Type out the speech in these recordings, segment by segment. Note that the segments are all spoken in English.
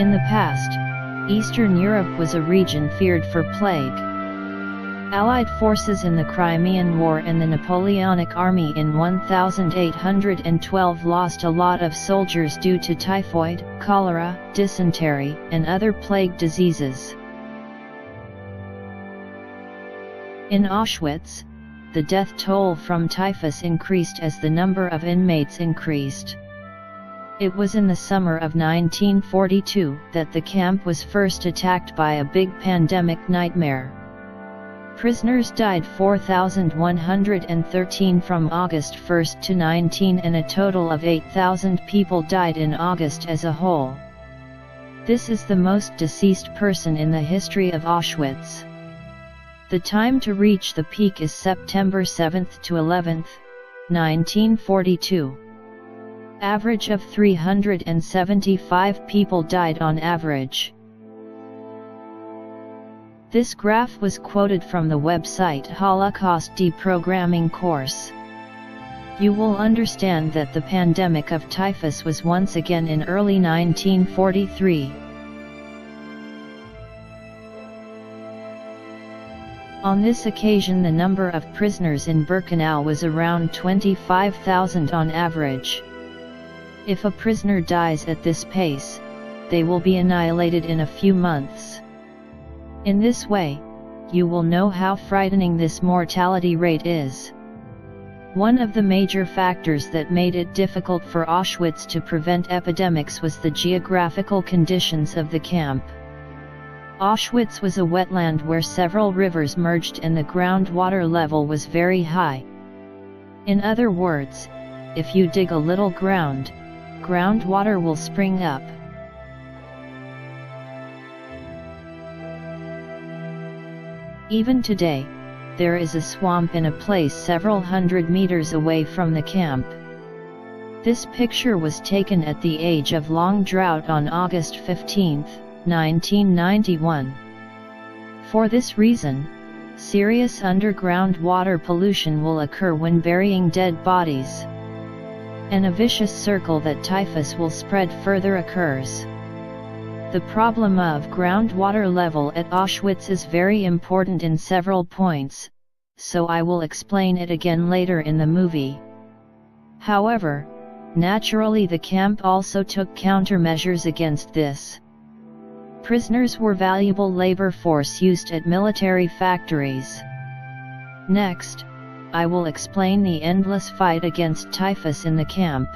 In the past, Eastern Europe was a region feared for plague. Allied forces in the Crimean War and the Napoleonic Army in 1812 lost a lot of soldiers due to typhoid, cholera, dysentery, and other plague diseases. In Auschwitz, the death toll from typhus increased as the number of inmates increased. It was in the summer of 1942 that the camp was first attacked by a big pandemic nightmare. Prisoners died 4,113 from August 1 to 19, and a total of 8,000 people died in August as a whole. This is the most deceased person in the history of Auschwitz. The time to reach the peak is September 7 to 11, 1942. Average of 375 people died on average. This graph was quoted from the website Holocaust Deprogramming Course. You will understand that the pandemic of typhus was once again in early 1943. On this occasion the number of prisoners in Birkenau was around 25,000 on average. If a prisoner dies at this pace, they will be annihilated in a few months. In this way, you will know how frightening this mortality rate is. One of the major factors that made it difficult for Auschwitz to prevent epidemics was the geographical conditions of the camp. Auschwitz was a wetland where several rivers merged and the groundwater level was very high. In other words, if you dig a little groundwater will spring up. Even today, there is a swamp in a place several hundred meters away from the camp. This picture was taken at the age of long drought on August 15, 1991. For this reason, serious underground water pollution will occur when burying dead bodies. And a vicious circle that typhus will spread further occurs. The problem of groundwater level at Auschwitz is very important in several points, so I will explain it again later in the movie. However, naturally the camp also took countermeasures against this. Prisoners were valuable labor force used at military factories. Next, I will explain the endless fight against typhus in the camp.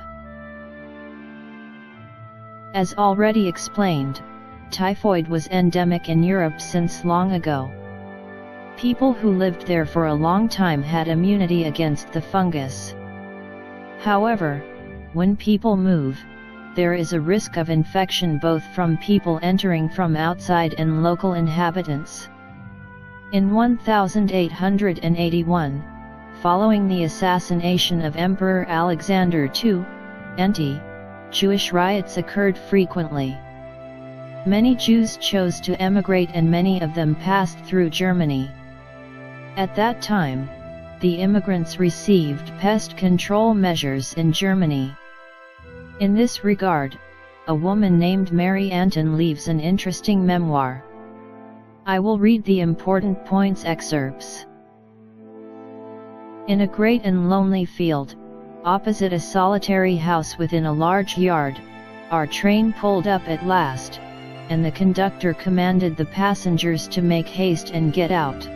As already explained, typhoid was endemic in Europe since long ago. People who lived there for a long time had immunity against the fungus. However, when people move, there is a risk of infection both from people entering from outside and local inhabitants. In 1881, following the assassination of Emperor Alexander II, anti-Jewish riots occurred frequently. Many Jews chose to emigrate and many of them passed through Germany. At that time, the immigrants received pest control measures in Germany. In this regard, a woman named Mary Anton leaves an interesting memoir. I will read the important points excerpts. In a great and lonely field, opposite a solitary house within a large yard, our train pulled up at last, and the conductor commanded the passengers to make haste and get out.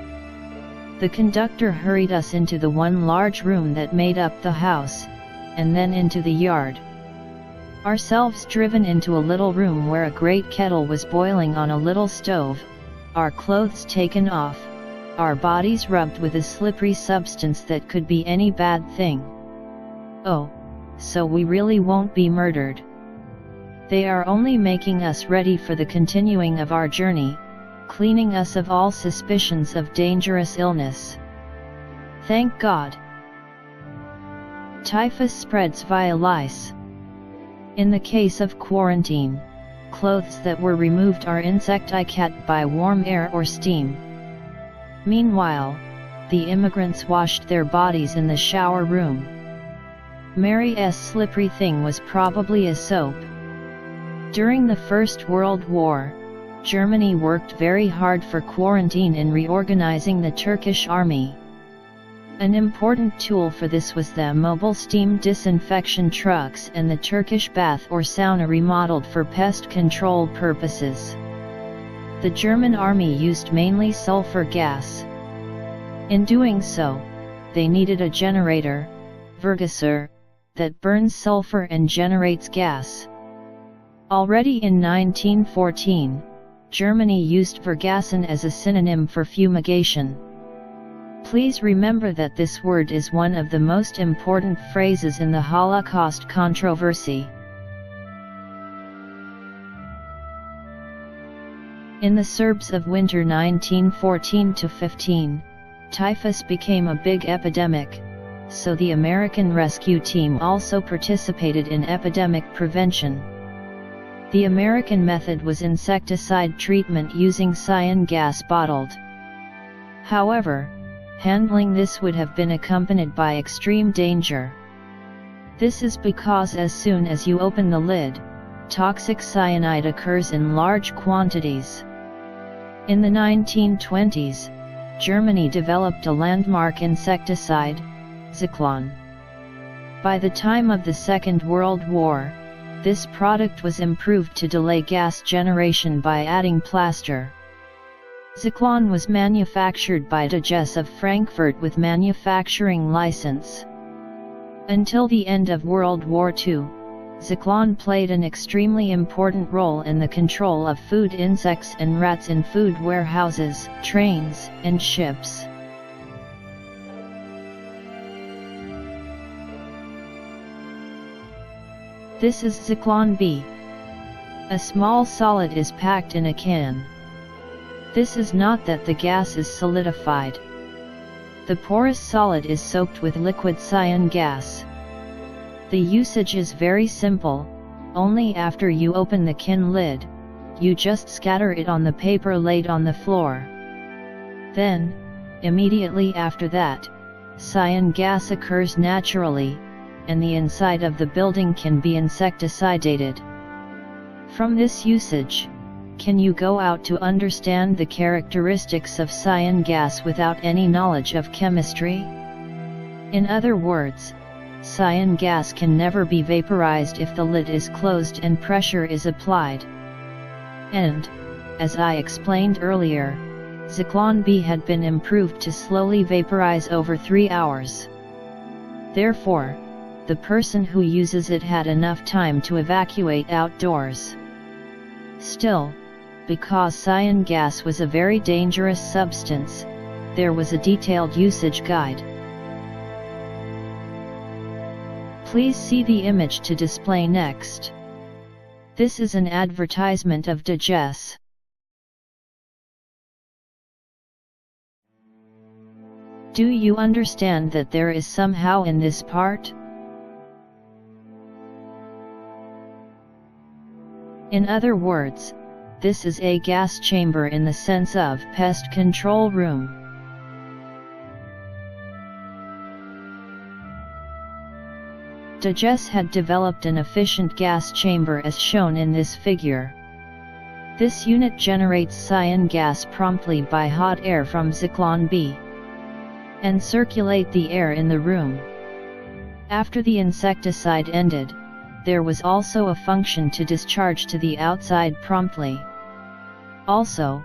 The conductor hurried us into the one large room that made up the house, and then into the yard. Ourselves driven into a little room where a great kettle was boiling on a little stove, our clothes taken off, our bodies rubbed with a slippery substance that could be any bad thing. Oh, so we really won't be murdered. They are only making us ready for the continuing of our journey, cleaning us of all suspicions of dangerous illness. Thank God. Typhus spreads via lice. In the case of quarantine, clothes that were removed are insecticated by warm air or steam. Meanwhile, the immigrants washed their bodies in the shower room. Mary's slippery thing was probably a soap. During the First World War, Germany worked very hard for quarantine in reorganizing the Turkish army. An important tool for this was the mobile steam disinfection trucks and the Turkish bath or sauna remodeled for pest control purposes. The German army used mainly sulfur gas. In doing so, they needed a generator, Vergaser, that burns sulfur and generates gas. Already in 1914, Germany used vergasen as a synonym for fumigation. Please remember that this word is one of the most important phrases in the Holocaust controversy. In the Serbs of winter 1914-15, typhus became a big epidemic, so the American rescue team also participated in epidemic prevention. The American method was insecticide treatment using cyan gas bottled. However, handling this would have been accompanied by extreme danger. This is because as soon as you open the lid, toxic cyanide occurs in large quantities. In the 1920s, Germany developed a landmark insecticide, Zyklon. By the time of the Second World War, this product was improved to delay gas generation by adding plaster. Zyklon was manufactured by Dachau of Frankfurt with manufacturing license. Until the end of World War II, Zyklon played an extremely important role in the control of food insects and rats in food warehouses, trains, and ships. This is Zyklon B. A small solid is packed in a can. This is not that the gas is solidified. The porous solid is soaked with liquid cyan gas. The usage is very simple. Only after you open the can lid, you just scatter it on the paper laid on the floor. Then, immediately after that, cyan gas occurs naturally, and the inside of the building can be insecticidated. From this usage, can you go out to understand the characteristics of cyan gas without any knowledge of chemistry? In other words, cyan gas can never be vaporized if the lid is closed and pressure is applied. And, as I explained earlier, Zyklon B had been improved to slowly vaporize over 3 hours. Therefore, the person who uses it had enough time to evacuate outdoors. Still, because cyan gas was a very dangerous substance, there was a detailed usage guide. Please see the image to display next. This is an advertisement of Dachau. Do you understand that there is somehow in this part? In other words, this is a gas chamber in the sense of pest control room. Dachau had developed an efficient gas chamber as shown in this figure. This unit generates cyan gas promptly by hot air from Zyklon B and circulate the air in the room. After the insecticide ended, there was also a function to discharge to the outside promptly. Also,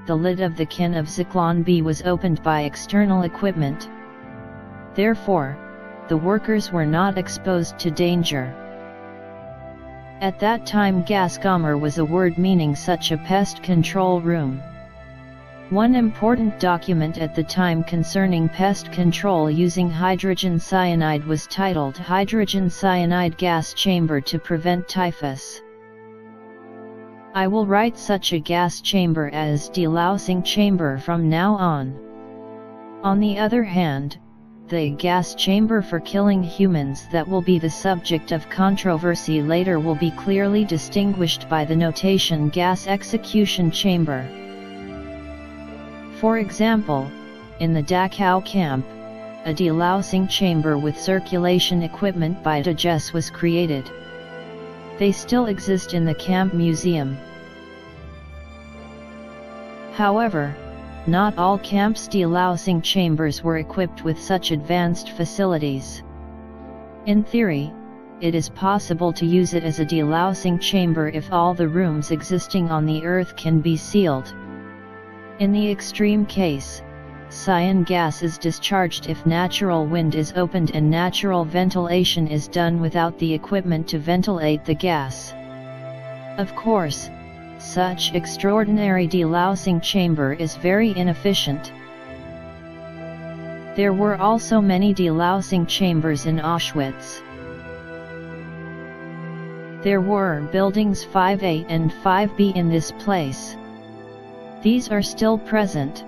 the lid of the can of Zyklon B was opened by external equipment. Therefore, the workers were not exposed to danger. At that time Gaskammer was a word meaning such a pest control room. One important document at the time concerning pest control using hydrogen cyanide was titled Hydrogen Cyanide Gas Chamber to Prevent Typhus. I will write such a gas chamber as delousing chamber from now on. On the other hand, the gas chamber for killing humans that will be the subject of controversy later will be clearly distinguished by the notation gas execution chamber. For example, in the Dachau camp, a delousing chamber with circulation equipment by Dachau was created. They still exist in the camp museum. However, not all camps' delousing chambers were equipped with such advanced facilities. In theory, it is possible to use it as a delousing chamber if all the rooms existing on the Earth can be sealed. In the extreme case, cyan gas is discharged if natural wind is opened and natural ventilation is done without the equipment to ventilate the gas. Of course, such extraordinary delousing chamber is very inefficient. There were also many delousing chambers in Auschwitz. There were buildings 5A and 5B in this place. These are still present.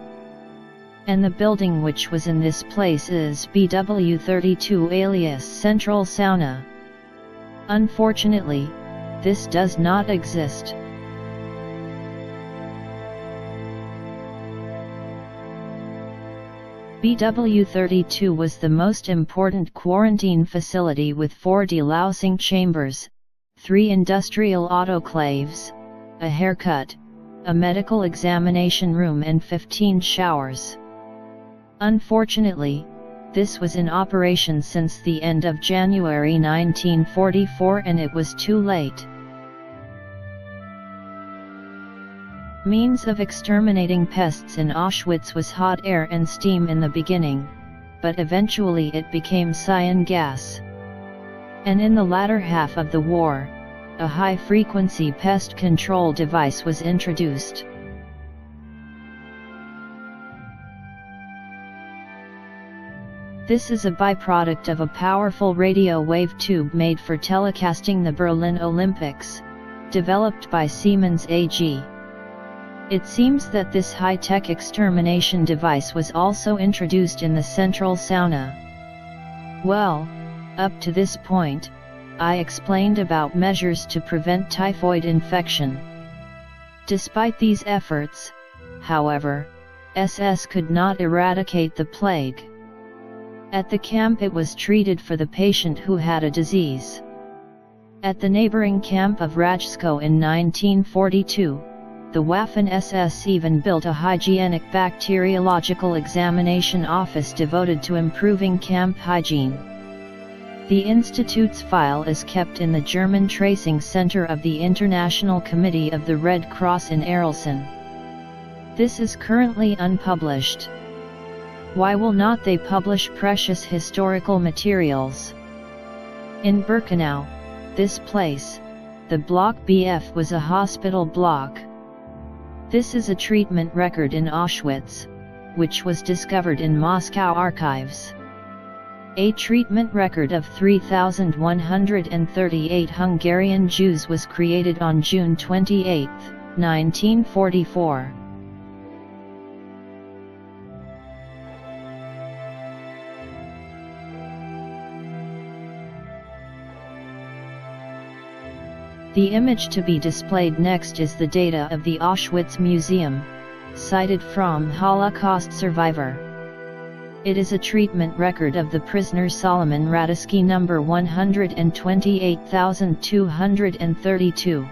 And the building which was in this place is BW32 alias Central Sauna. Unfortunately, this does not exist. BW32 was the most important quarantine facility with 4 delousing chambers, 3 industrial autoclaves, a haircut, a medical examination room and 15 showers. Unfortunately, this was in operation since the end of January 1944 and it was too late. Means of exterminating pests in Auschwitz was hot air and steam in the beginning, but eventually it became cyan gas. And in the latter half of the war, a high-frequency pest control device was introduced. This is a byproduct of a powerful radio wave tube made for telecasting the Berlin Olympics, developed by Siemens AG. It seems that this high-tech extermination device was also introduced in the central sauna. Well, up to this point, I explained about measures to prevent typhoid infection. Despite these efforts, however, SS could not eradicate the plague. At the camp it was treated for the patient who had a disease. At the neighboring camp of Rajsko in 1942, the Waffen-SS even built a hygienic bacteriological examination office devoted to improving camp hygiene. The institute's file is kept in the German Tracing Center of the International Committee of the Red Cross in Arlesund. This is currently unpublished. Why will not they publish precious historical materials? In Birkenau, this place, the Block BF was a hospital block. This is a treatment record in Auschwitz, which was discovered in Moscow archives. A treatment record of 3,138 Hungarian Jews was created on June 28, 1944. The image to be displayed next is the data of the Auschwitz Museum, cited from Holocaust Survivor. It is a treatment record of the prisoner Solomon Radetzky number 128,232.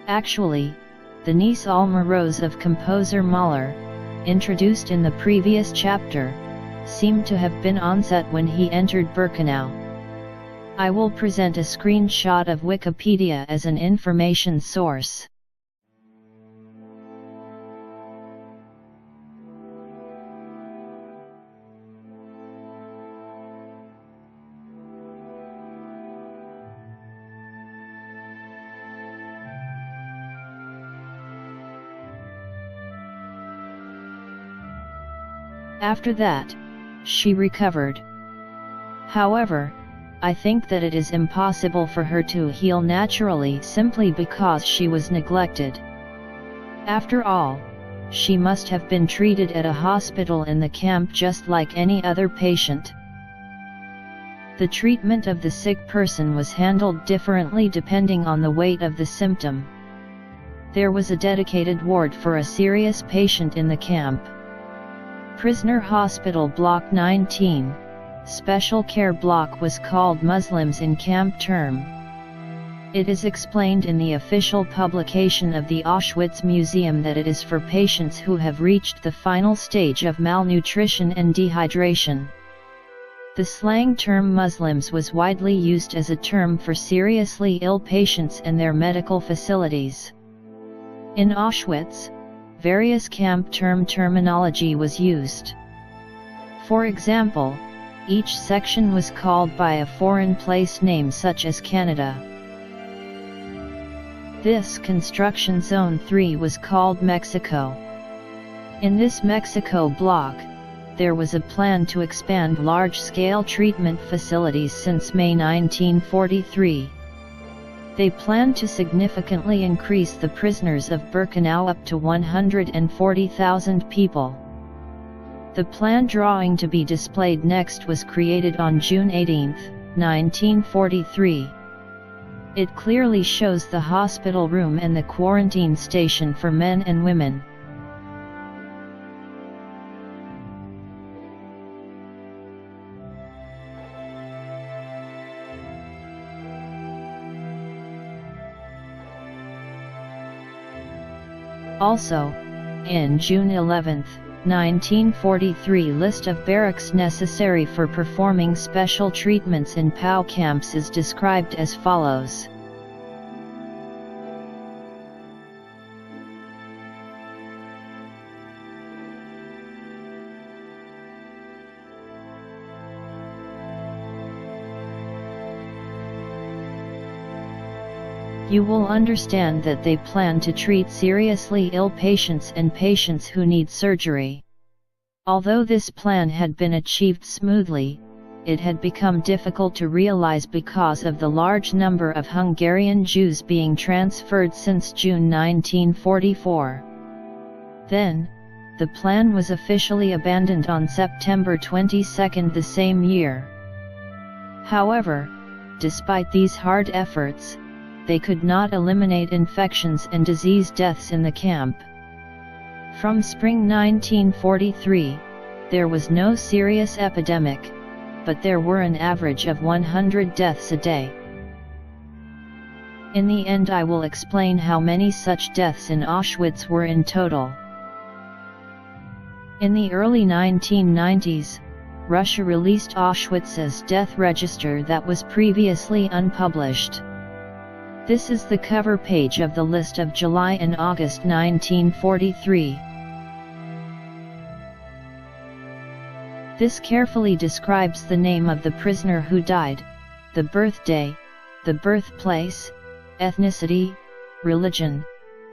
Actually, the Nice Alma Rose of composer Mahler, introduced in the previous chapter, seemed to have been on set when he entered Birkenau. I will present a screenshot of Wikipedia as an information source. After that, she recovered. However, I think that it is impossible for her to heal naturally simply because she was neglected. After all, she must have been treated at a hospital in the camp just like any other patient. The treatment of the sick person was handled differently depending on the weight of the symptom. There was a dedicated ward for a serious patient in the camp. Prisoner Hospital Block 19, special care block was called Muslims in camp term. It is explained in the official publication of the Auschwitz Museum that it is for patients who have reached the final stage of malnutrition and dehydration. The slang term Muslims was widely used as a term for seriously ill patients and their medical facilities. In Auschwitz, various camp term terminology was used. For example, each section was called by a foreign place name such as Canada. This construction zone 3 was called Mexico. In this Mexico block, there was a plan to expand large-scale treatment facilities since May 1943. They planned to significantly increase the prisoners of Birkenau up to 140,000 people. The plan drawing to be displayed next was created on June 18, 1943. It clearly shows the hospital room and the quarantine station for men and women. Also, in June 11, 1943, list of barracks necessary for performing special treatments in POW camps is described as follows. You will understand that they plan to treat seriously ill patients and patients who need surgery. Although this plan had been achieved smoothly, it had become difficult to realize because of the large number of Hungarian Jews being transferred since June 1944. Then, the plan was officially abandoned on September 22 the same year. However, despite these hard efforts, they could not eliminate infections and disease deaths in the camp. From spring 1943, there was no serious epidemic, but there were an average of 100 deaths a day. In the end, I will explain how many such deaths in Auschwitz were in total. In the early 1990s, Russia released Auschwitz's death register that was previously unpublished. This is the cover page of the list of July and August 1943. This carefully describes the name of the prisoner who died, the birthday, the birthplace, ethnicity, religion,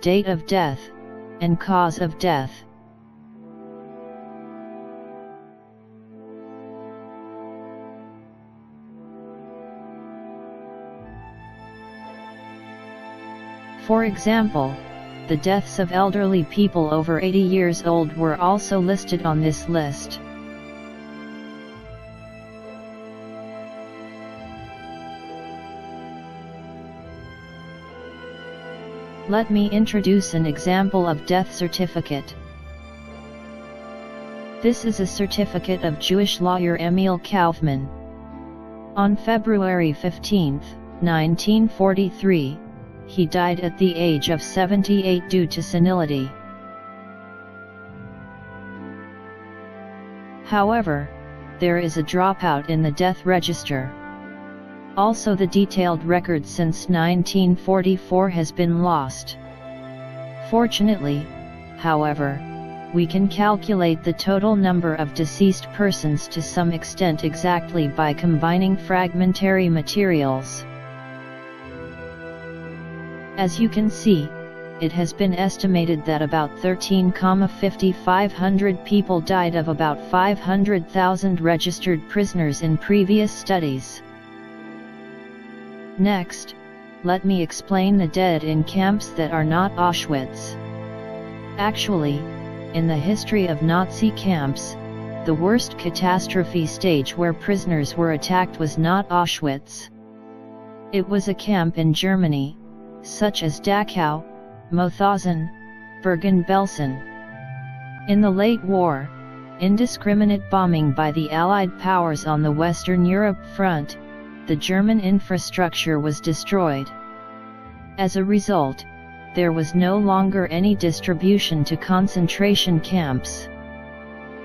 date of death, and cause of death. For example, the deaths of elderly people over 80 years old were also listed on this list. Let me introduce an example of death certificate. This is a certificate of Jewish lawyer Emil Kaufman. On February 15, 1943, he died at the age of 78 due to senility. However, there is a dropout in the death register. Also, the detailed record since 1944 has been lost. Fortunately, however, we can calculate the total number of deceased persons to some extent exactly by combining fragmentary materials. As you can see, it has been estimated that about 13,500 people died of about 500,000 registered prisoners in previous studies. Next, let me explain the dead in camps that are not Auschwitz. Actually, in the history of Nazi camps, the worst catastrophe stage where prisoners were attacked was not Auschwitz. It was a camp in Germany, such as Dachau, Mauthausen, Bergen-Belsen. In the late war, indiscriminate bombing by the Allied powers on the Western Europe front, the German infrastructure was destroyed. As a result, there was no longer any distribution to concentration camps.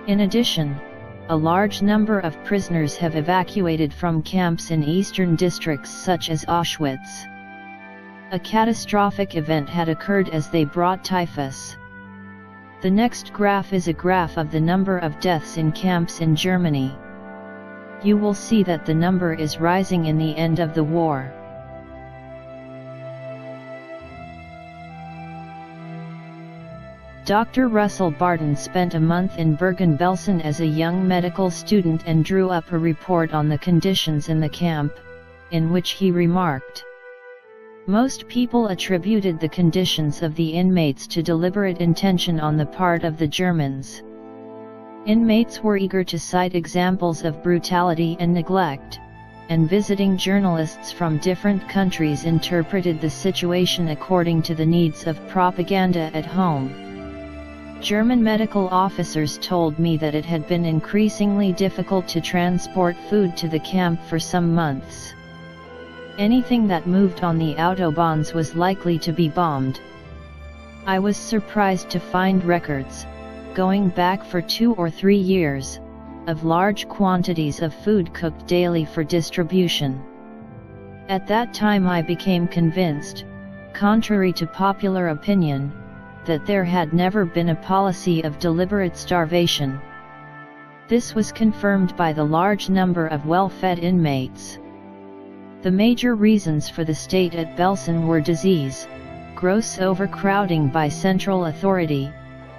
In addition, a large number of prisoners have evacuated from camps in eastern districts such as Auschwitz. A catastrophic event had occurred as they brought typhus. The next graph is a graph of the number of deaths in camps in Germany. You will see that the number is rising in the end of the war. Dr. Russell Barton spent a month in Bergen-Belsen as a young medical student and drew up a report on the conditions in the camp, in which he remarked, "Most people attributed the conditions of the inmates to deliberate intention on the part of the Germans. Inmates were eager to cite examples of brutality and neglect, and visiting journalists from different countries interpreted the situation according to the needs of propaganda at home. German medical officers told me that it had been increasingly difficult to transport food to the camp for some months. Anything that moved on the autobahns was likely to be bombed. I was surprised to find records, going back for 2 or 3 years, of large quantities of food cooked daily for distribution. At that time I became convinced, contrary to popular opinion, that there had never been a policy of deliberate starvation. This was confirmed by the large number of well-fed inmates. The major reasons for the state at Belsen were disease, gross overcrowding by central authority,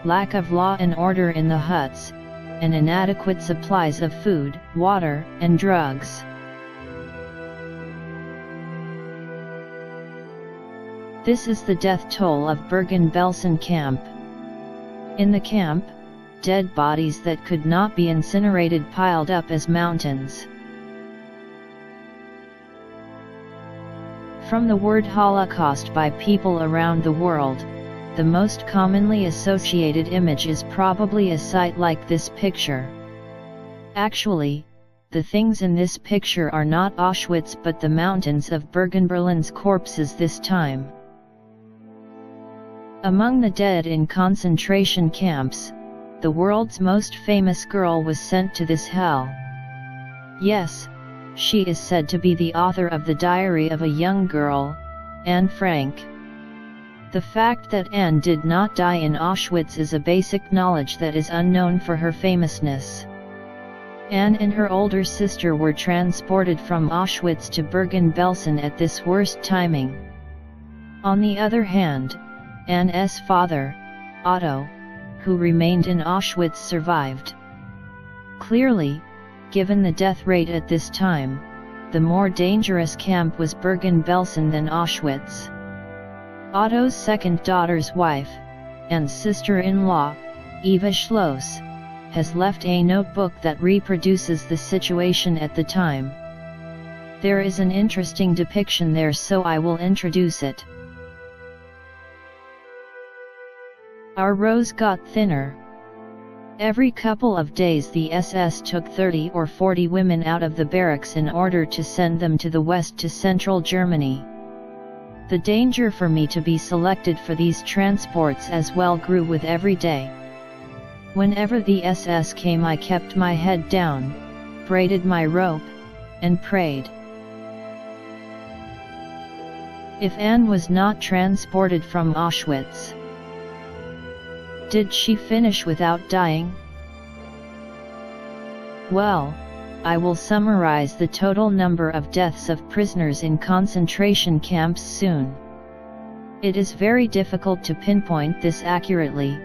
lack of law and order in the huts, and inadequate supplies of food, water, and drugs." This is the death toll of Bergen-Belsen camp. In the camp, dead bodies that could not be incinerated piled up as mountains. From the word Holocaust by people around the world, the most commonly associated image is probably a site like this picture. Actually, the things in this picture are not Auschwitz but the mountains of Bergen-Belsen's corpses this time. Among the dead in concentration camps, the world's most famous girl was sent to this hell. Yes, she is said to be the author of the diary of a young girl, Anne Frank. The fact that Anne did not die in Auschwitz is a basic knowledge that is unknown for her famousness. Anne and her older sister were transported from Auschwitz to Bergen-Belsen at this worst timing. On the other hand, Anne's father, Otto, who remained in Auschwitz, survived. Clearly, given the death rate at this time, the more dangerous camp was Bergen-Belsen than Auschwitz. Otto's second daughter's wife, and sister-in-law, Eva Schloss, has left a notebook that reproduces the situation at the time. There is an interesting depiction there, so I will introduce it. Our rows got thinner. Every couple of days the SS took 30 or 40 women out of the barracks in order to send them to the west to central Germany. The danger for me to be selected for these transports as well grew with every day. Whenever the SS came I kept my head down, braided my rope, and prayed. If Anne was not transported from Auschwitz, did she finish without dying? Well, I will summarize the total number of deaths of prisoners in concentration camps soon. It is very difficult to pinpoint this accurately,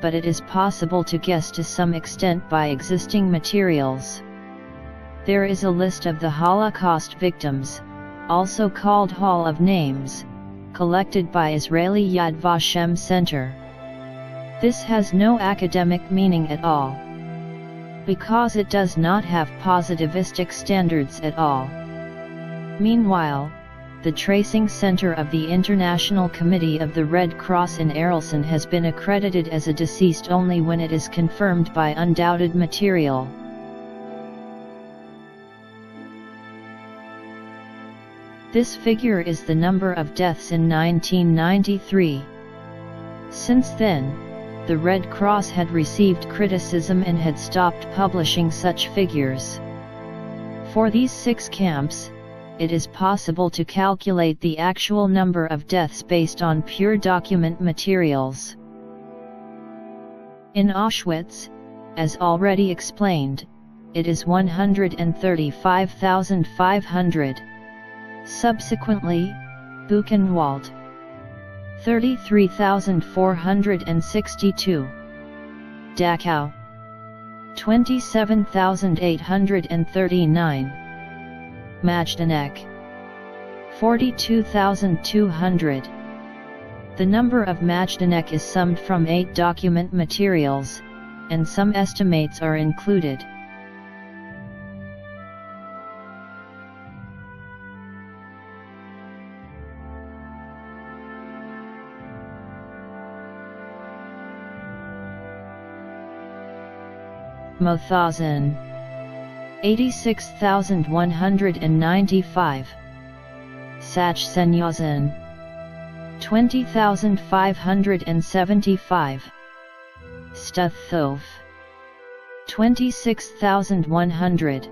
but it is possible to guess to some extent by existing materials. There is a list of the Holocaust victims, also called Hall of Names, collected by Israeli Yad Vashem Center. This has no academic meaning at all, because it does not have positivistic standards at all. Meanwhile, the tracing center of the International Committee of the Red Cross in Arlesund has been accredited as a deceased only when it is confirmed by undoubted material. This figure is the number of deaths in 1993. Since then, the Red Cross had received criticism and had stopped publishing such figures. For these 6 camps, it is possible to calculate the actual number of deaths based on pure document materials. In Auschwitz, as already explained, it is 135,500. Subsequently, Buchenwald, 33,462. Dachau, 27,839. Majdanek, 42,200. The number of Majdanek is summed from 8 document materials, and some estimates are included. Mauthausen, 86,195. Sachsenhausen, 20,575. Stutthof, 26,100.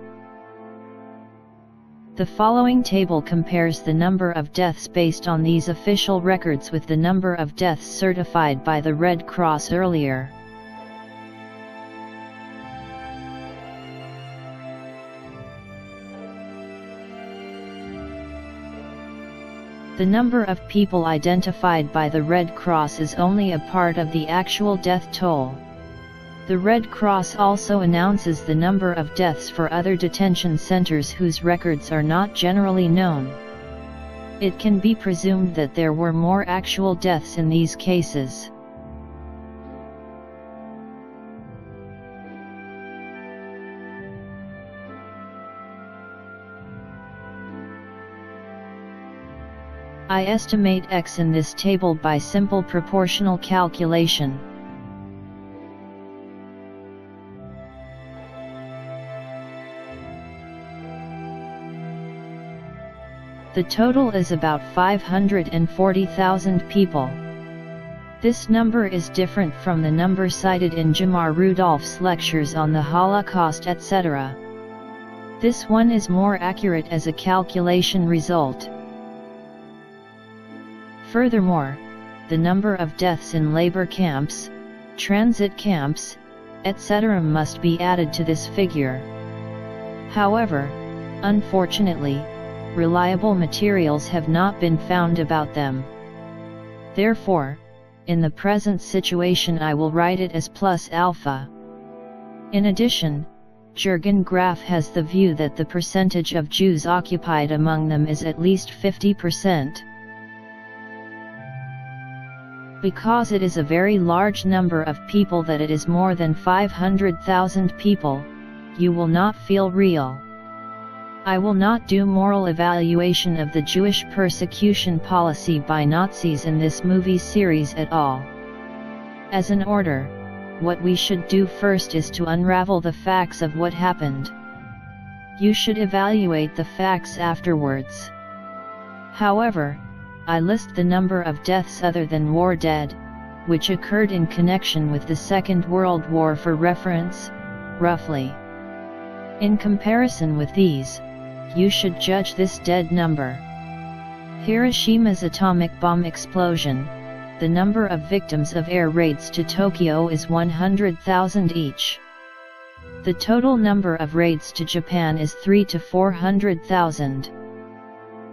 The following table compares the number of deaths based on these official records with the number of deaths certified by the Red Cross earlier. The number of people identified by the Red Cross is only a part of the actual death toll. The Red Cross also announces the number of deaths for other detention centers whose records are not generally known. It can be presumed that there were more actual deaths in these cases. I estimate X in this table by simple proportional calculation. The total is about 540,000 people. This number is different from the number cited in Jamar Rudolph's lectures on the Holocaust, etc. This one is more accurate as a calculation result. Furthermore, the number of deaths in labor camps, transit camps, etc. must be added to this figure. However, unfortunately, reliable materials have not been found about them. Therefore, in the present situation I will write it as plus alpha. In addition, Jürgen Graf has the view that the percentage of Jews occupied among them is at least 50%. Because it is a very large number of people, that it is more than 500,000 people, you will not feel real. I will not do moral evaluation of the Jewish persecution policy by Nazis in this movie series at all. As an order, what we should do first is to unravel the facts of what happened. You should evaluate the facts afterwards. However, I list the number of deaths other than war dead, which occurred in connection with the Second World War for reference, roughly. In comparison with these, you should judge this dead number. Hiroshima's atomic bomb explosion, the number of victims of air raids to Tokyo is 100,000 each. The total number of raids to Japan is 300,000 to 400,000.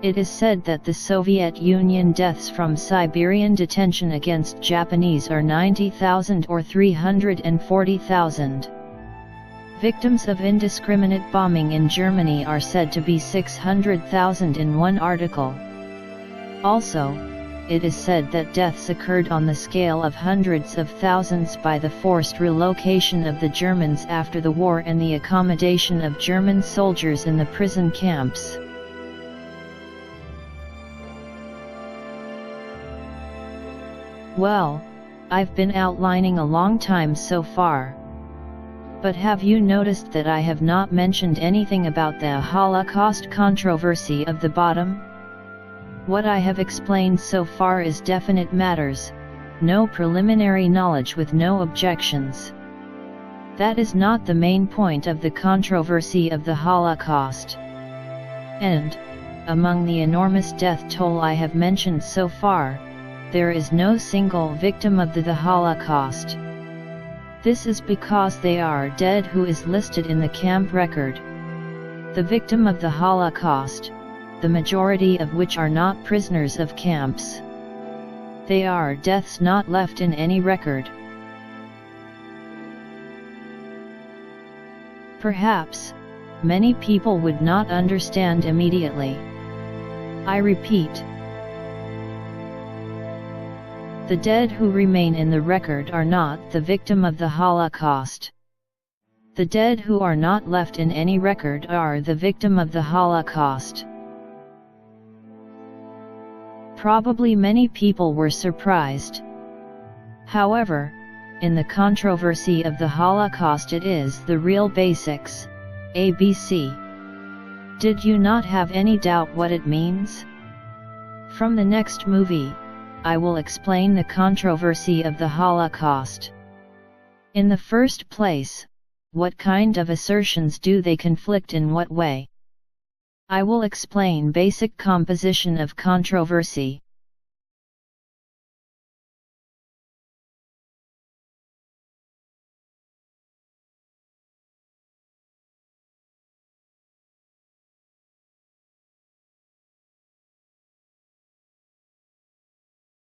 It is said that the Soviet Union deaths from Siberian detention against Japanese are 90,000 or 340,000. Victims of indiscriminate bombing in Germany are said to be 600,000 in one article. Also, it is said that deaths occurred on the scale of hundreds of thousands by the forced relocation of the Germans after the war and the accommodation of German soldiers in the prison camps. Well, I've been outlining a long time so far. But have you noticed that I have not mentioned anything about the Holocaust controversy of the bottom? What I have explained so far is definite matters, no preliminary knowledge with no objections. That is not the main point of the controversy of the Holocaust. And, among the enormous death toll I have mentioned so far, there is no single victim of the Holocaust. This is because they are dead who is listed in the camp record. The victim of the Holocaust, the majority of which are not prisoners of camps. They are deaths not left in any record. Perhaps, many people would not understand immediately. I repeat. The dead who remain in the record are not the victim of the Holocaust. The dead who are not left in any record are the victim of the Holocaust. Probably many people were surprised. However, in the controversy of the Holocaust it is the real basics, ABC. Did you not have any doubt what it means? From the next movie, I will explain the controversy of the Holocaust. In the first place, what kind of assertions do they conflict in what way? I will explain basic composition of controversy.